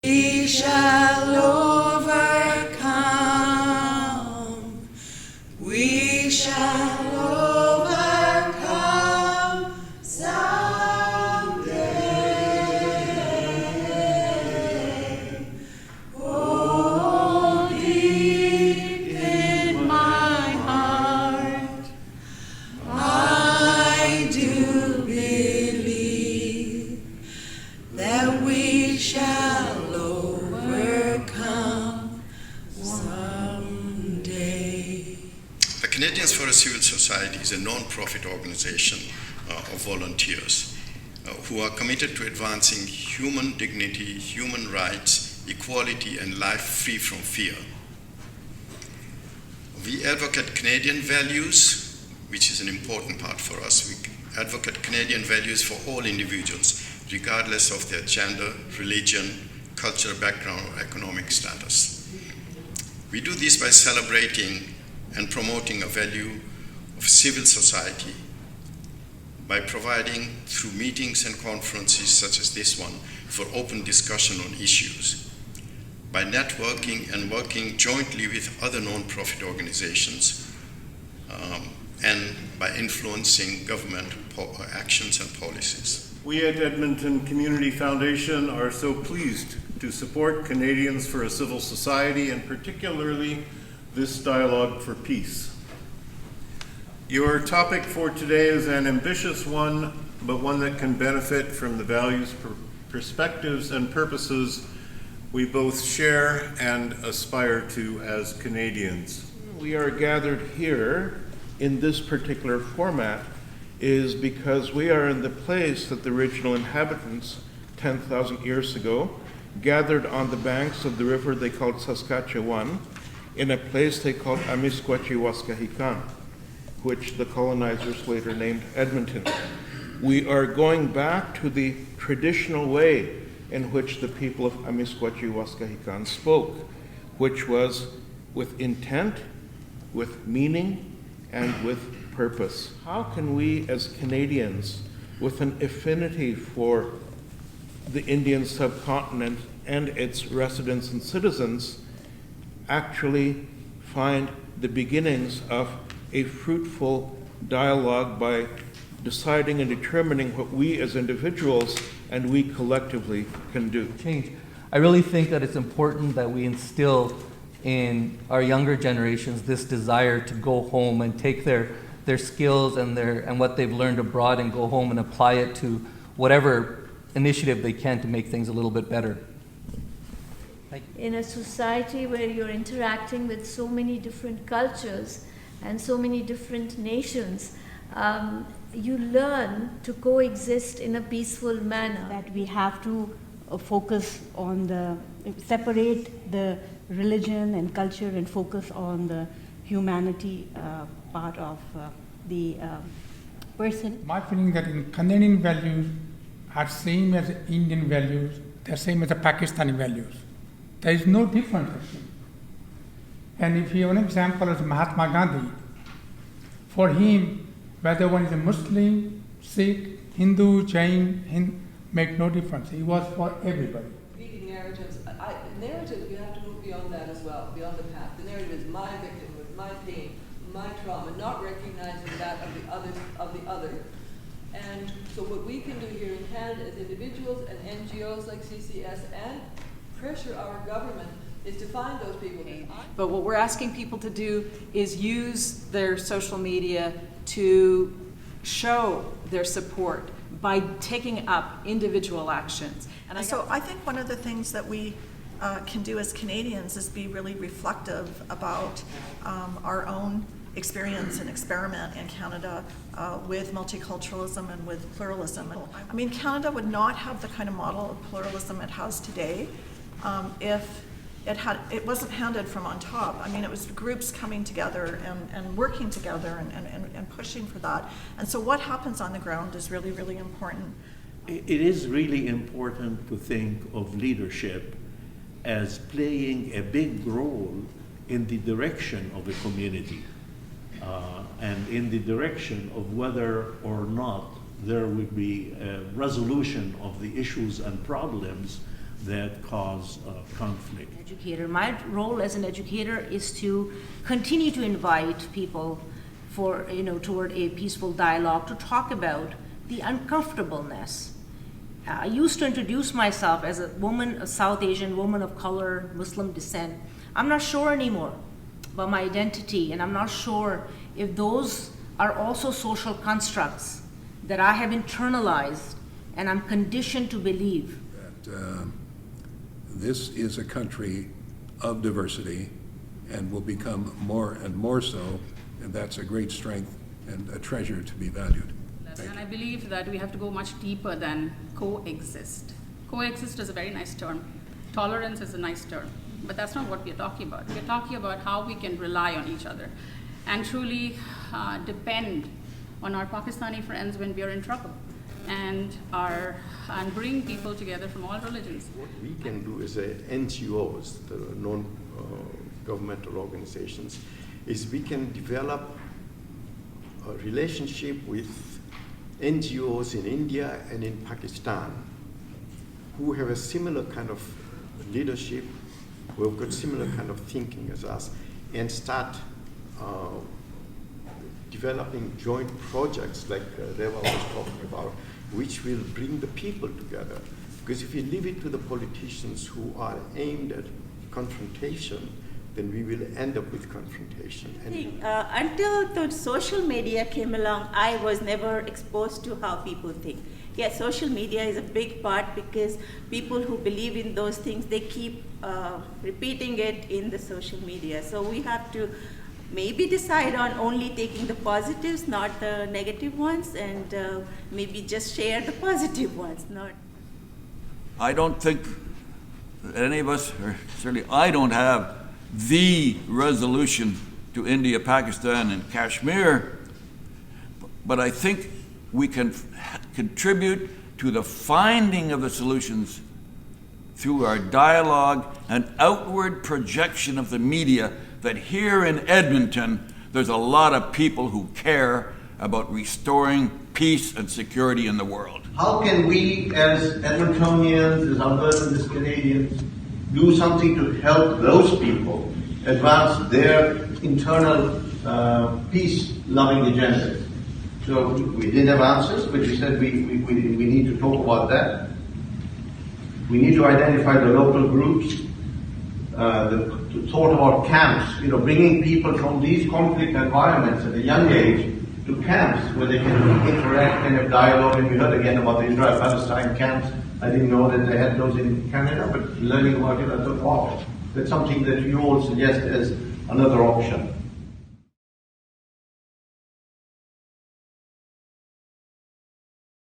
We shall overcome. We shall overcome someday. Oh, deep in my heart, I do believe that we shall overcome someday. The Canadians for a Civil Society is a non-profit organization of volunteers who are committed to advancing human dignity, human rights, equality, and life free from fear. We advocate Canadian values, which is an important part for us. We advocate Canadian values for all individuals, regardless of their gender, religion, cultural background, or economic status. We do this by celebrating and promoting a value of civil society, by providing through meetings and conferences such as this one for open discussion on issues, by networking and working jointly with other non-profit organizations, and by influencing government actions and policies. We at Edmonton Community Foundation are so pleased to support Canadians for a Civil Society, and particularly this dialogue for peace. Your topic for today is an ambitious one, but one that can benefit from the values, perspectives, and purposes we both share and aspire to as Canadians. We are gathered here in this particular format is because we are in the place that the original inhabitants 10,000 years ago gathered on the banks of the river they called Saskatchewan in a place they called Amiskwachie-Waskahikan, which the colonizers later named Edmonton. We are going back to the traditional way in which the people of Amiskwachie-Waskahikan spoke, which was with intent, with meaning, and with purpose. How can we as Canadians, with an affinity for the Indian subcontinent and its residents and citizens, actually find the beginnings of a fruitful dialogue by deciding and determining what we as individuals and we collectively can do? Change. I really think that it's important that we instill in our younger generations this desire to go home and take their skills and what they've learned abroad and go home and apply it to whatever initiative they can to make things a little bit better. In a society where you're interacting with so many different cultures and so many different nations, you learn to coexist in a peaceful manner. That we have to focus on separate the religion and culture and focus on the humanity part of the person. My feeling that in Canadian values are same as Indian values, they're same as the Pakistani values. There is no difference actually. And if you have an example as Mahatma Gandhi, for him, whether one is a Muslim, Sikh, Hindu, Jain, make no difference. He was for everybody. Reading narratives, narrative, you have to move beyond that as well, beyond the past. The narrative is my victimhood, my pain, my trauma, not recognizing that of the other. And so what we can do here in Canada as individuals and NGOs like CCS and pressure our government is to find those people. But what we're asking people to do is use their social media to show their support by taking up individual actions. And so I think one of the things that we can do as Canadians is be really reflective about our own experience and experiment in Canada with multiculturalism and with pluralism. I mean, Canada would not have the kind of model of pluralism it has today if it wasn't handed from on top. I mean, it was groups coming together and working together and pushing for that. And so what happens on the ground is really, really important. It is really important to think of leadership as playing a big role in the direction of a community and in the direction of whether or not there would be a resolution of the issues and problems that cause conflict. Educator. My role as an educator is to continue to invite people for, toward a peaceful dialogue, to talk about the uncomfortableness. I used to introduce myself as a woman, a South Asian woman of color, Muslim descent. I'm not sure anymore about my identity, and I'm not sure if those are also social constructs that I have internalized and I'm conditioned to believe. That this is a country of diversity and will become more and more so, and that's a great strength and a treasure to be valued. And I believe that we have to go much deeper than coexist. Coexist is a very nice term. Tolerance is a nice term. But that's not what we're talking about. We're talking about how we can rely on each other and truly depend on our Pakistani friends when we are in trouble, and bring people together from all religions. What we can do as NGOs, the non-governmental organizations, is we can develop a relationship with NGOs in India and in Pakistan who have a similar kind of leadership, who have got similar kind of thinking as us, and start developing joint projects like Reva was talking about, which will bring the people together. Because if we leave it to the politicians who are aimed at confrontation, then we will end up with confrontation. Until the social media came along, I was never exposed to how people think. Yes, social media is a big part because people who believe in those things, they keep repeating it in the social media. So we have to maybe decide on only taking the positives, not the negative ones, and maybe just share the positive ones, not. I don't think that any of us, or certainly I don't have the resolution to India, Pakistan, and Kashmir, but I think we can contribute to the finding of the solutions through our dialogue and outward projection of the media that here in Edmonton, there's a lot of people who care about restoring peace and security in the world. How can we as Edmontonians, as Albertans, as Canadians, do something to help those people advance their internal peace-loving agendas? So we didn't have answers, but we said we need to talk about that. We need to identify the local groups, to thought about camps, bringing people from these conflict environments at a young age to camps where they can interact and have dialogue. And we heard again about the Israel-Palestine camps. I didn't know that they had those in Canada, but learning about it, I thought, wow, that's something that you all suggest as another option.